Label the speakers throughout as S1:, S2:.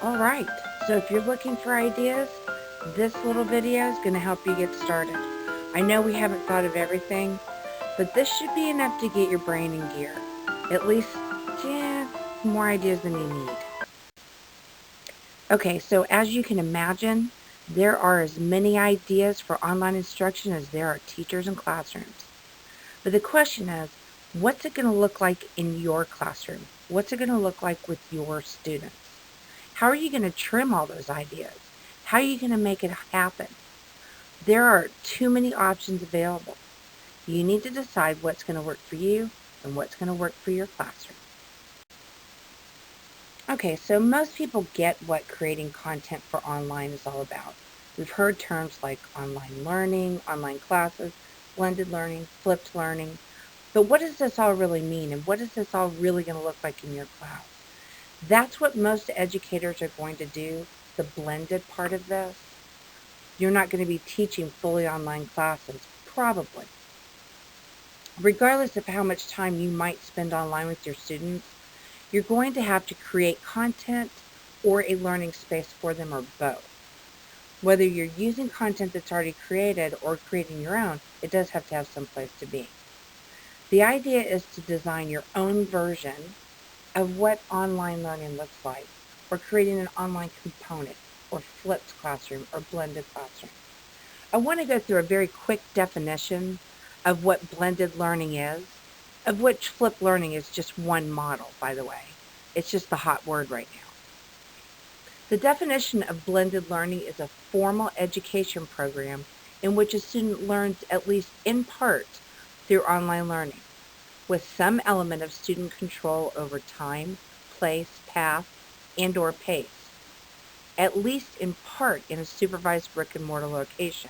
S1: All right, so if you're looking for ideas, this little video is going to help you get started. I know we haven't thought of everything, but this should be enough to get your brain in gear. At least, yeah, more ideas than you need. Okay, so as you can imagine, there are as many ideas for online instruction as there are teachers and classrooms. But the question is, what's it going to look like in your classroom? What's it going to look like with your students? How are you going to trim all those ideas? How are you going to make it happen? There are too many options available. You need to decide what's going to work for you and what's going to work for your classroom. Okay, so most people get what creating content for online is all about. We've heard terms like online learning, online classes, blended learning, flipped learning. But what does this all really mean, and what is this all really going to look like in your class? That's what most educators are going to do, the blended part of this. You're not going to be teaching fully online classes, probably. Regardless of how much time you might spend online with your students, you're going to have to create content or a learning space for them, or both. Whether you're using content that's already created or creating your own, it does have to have some place to be. The idea is to design your own version of what online learning looks like, or creating an online component, or flipped classroom, or blended classroom. I want to go through a very quick definition of what blended learning is, of which flipped learning is just one model, by the way. It's just the hot word right now. The definition of blended learning is a formal education program in which a student learns at least in part through online learning, with some element of student control over time, place, path, and/or pace, at least in part in a supervised brick-and-mortar location,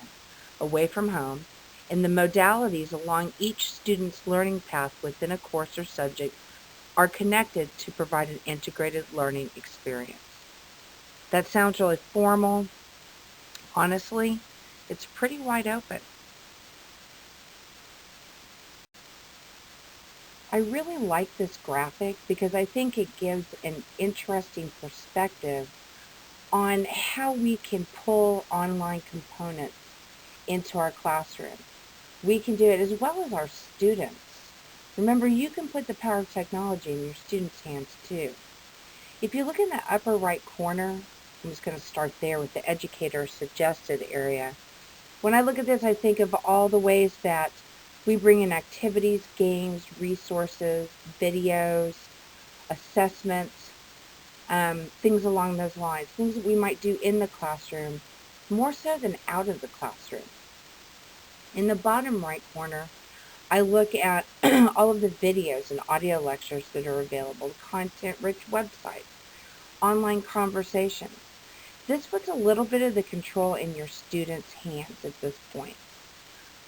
S1: away from home, and the modalities along each student's learning path within a course or subject are connected to provide an integrated learning experience. That sounds really formal. Honestly, it's pretty wide open. I really like this graphic because I think it gives an interesting perspective on how we can pull online components into our classroom. We can do it as well as our students. Remember, you can put the power of technology in your students' hands too. If you look in the upper right corner, I'm just going to start there with the educator suggested area. When I look at this, I think of all the ways that we bring in activities, games, resources, videos, assessments, things along those lines, things that we might do in the classroom, more so than out of the classroom. In the bottom right corner, I look at all of the videos and audio lectures that are available, content-rich websites, online conversations. This puts a little bit of the control in your students' hands at this point.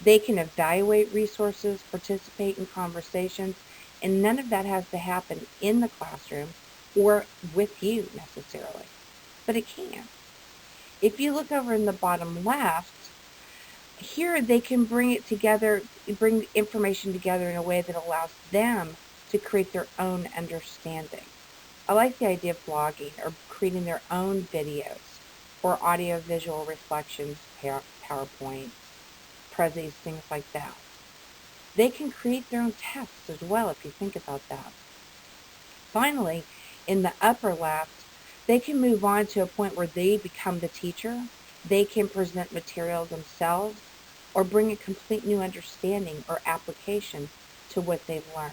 S1: They can evaluate resources, participate in conversations, and none of that has to happen in the classroom or with you necessarily, but it can. If you look over in the bottom left, here they can bring it together, bring information together in a way that allows them to create their own understanding. I like the idea of blogging or creating their own videos or audio-visual reflections, PowerPoint, Prezzies, things like that. They can create their own tests as well if you think about that. Finally, in the upper left, they can move on to a point where they become the teacher. They can present material themselves or bring a complete new understanding or application to what they've learned.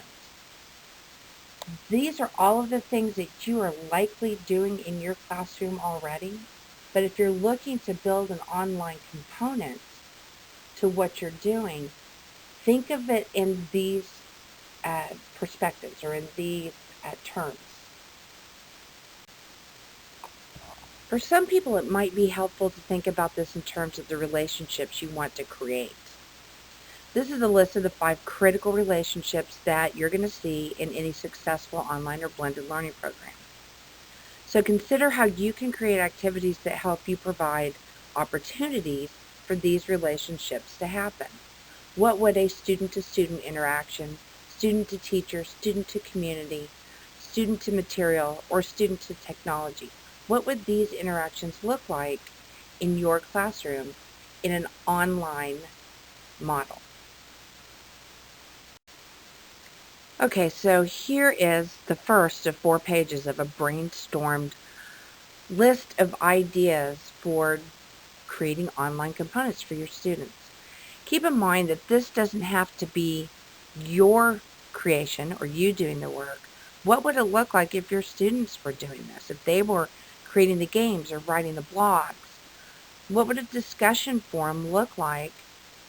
S1: These are all of the things that you are likely doing in your classroom already, but if you're looking to build an online component to what you're doing, think of it in these perspectives or in these terms. For some people, it might be helpful to think about this in terms of the relationships you want to create. This is a list of the 5 critical relationships that you're going to see in any successful online or blended learning program. So consider how you can create activities that help you provide opportunities for these relationships to happen. What would a student-to-student interaction, student-to-teacher, student-to-community, student-to-material, or student-to-technology, What would these interactions look like in your classroom in an online model? Okay, so here is the first of 4 pages of a brainstormed list of ideas for creating online components for your students. Keep in mind that this doesn't have to be your creation or you doing the work. What would it look like if your students were doing this? If they were creating the games or writing the blogs? What would a discussion forum look like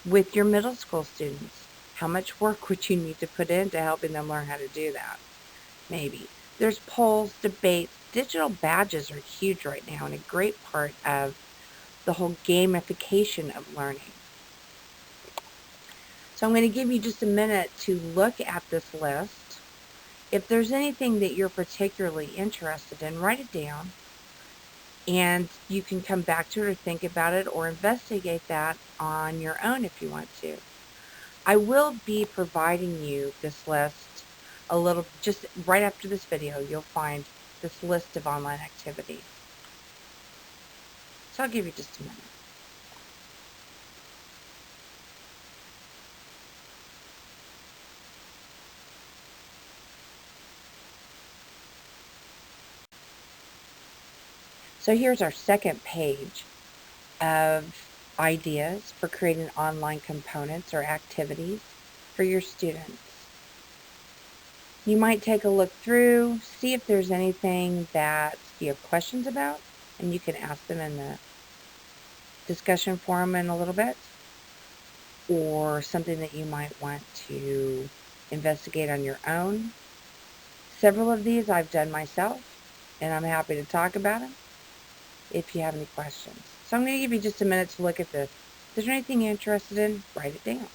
S1: with your middle school students? How much work would you need to put into helping them learn how to do that? Maybe. There's polls, debates. Digital badges are huge right now and a great part of the whole gamification of learning. So I'm going to give you just a minute to look at this list. If there's anything that you're particularly interested in, write it down, and you can come back to it or think about it or investigate that on your own if you want to. I will be providing you this list a little, just right after this video, you'll find this list of online activities. So I'll give you just a minute. So here's our second page of ideas for creating online components or activities for your students. You might take a look through, see if there's anything that you have questions about, and you can ask them in the discussion forum in a little bit, or something that you might want to investigate on your own. Several of these I've done myself, and I'm happy to talk about them if you have any questions. So I'm going to give you just a minute to look at this. If there's anything you're interested in, write it down.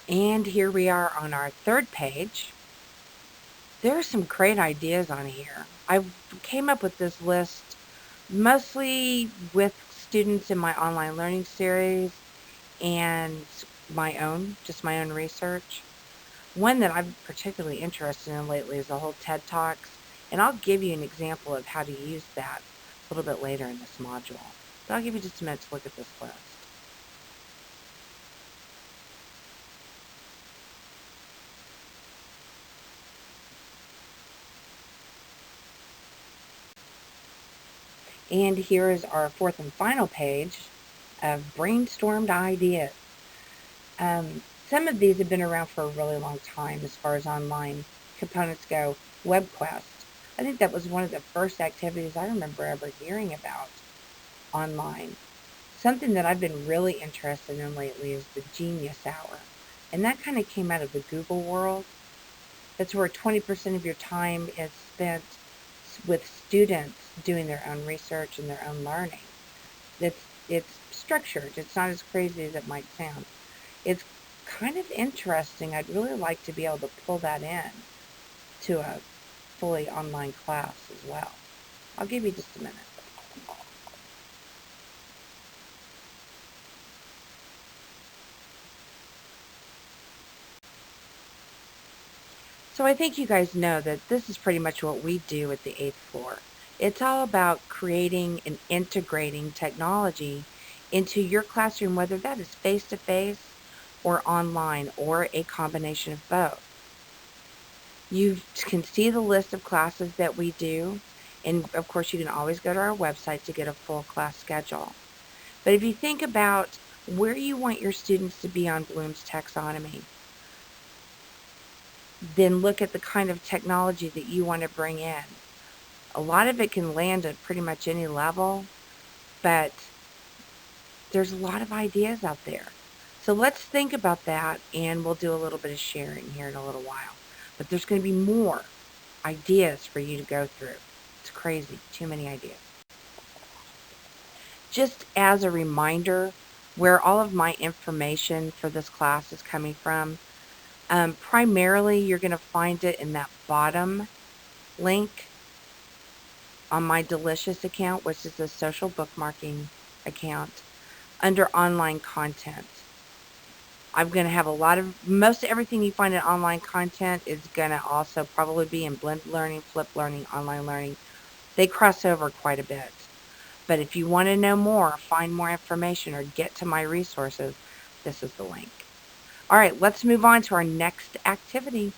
S1: And here we are on our third page. There are some great ideas on here. I came up with this list mostly with students in my online learning series and just my own research. One that I'm particularly interested in lately is the whole TED Talks, and I'll give you an example of how to use that a little bit later in this module. But I'll give you just a minute to look at this list. And here is our fourth and final page of brainstormed ideas. Some of these have been around for a really long time as far as online components go. WebQuest. I think that was one of the first activities I remember ever hearing about online. Something that I've been really interested in lately is the Genius Hour. And that kind of came out of the Google world. That's where 20% of your time is spent with students doing their own research and their own learning. It's structured. It's not as crazy as it might sound. It's kind of interesting. I'd really like to be able to pull that in to a fully online class as well. I'll give you just a minute. So I think you guys know that this is pretty much what we do at the 8th floor. It's all about creating and integrating technology into your classroom, whether that is face-to-face or online or a combination of both. You can see the list of classes that we do, and of course you can always go to our website to get a full class schedule. But if you think about where you want your students to be on Bloom's taxonomy, then look at the kind of technology that you want to bring in. A lot of it can land at pretty much any level, but there's a lot of ideas out there. So let's think about that, and we'll do a little bit of sharing here in a little while. But there's going to be more ideas for you to go through. It's crazy, too many ideas. Just as a reminder, where all of my information for this class is coming from, primarily you're going to find it in that bottom link on my Delicious account, which is a social bookmarking account under online content. I'm going to have a lot of, most everything you find in online content is going to also probably be in blended learning, flipped learning, online learning. They cross over quite a bit. But if you want to know more, find more information, or get to my resources, this is the link. All right, let's move on to our next activity.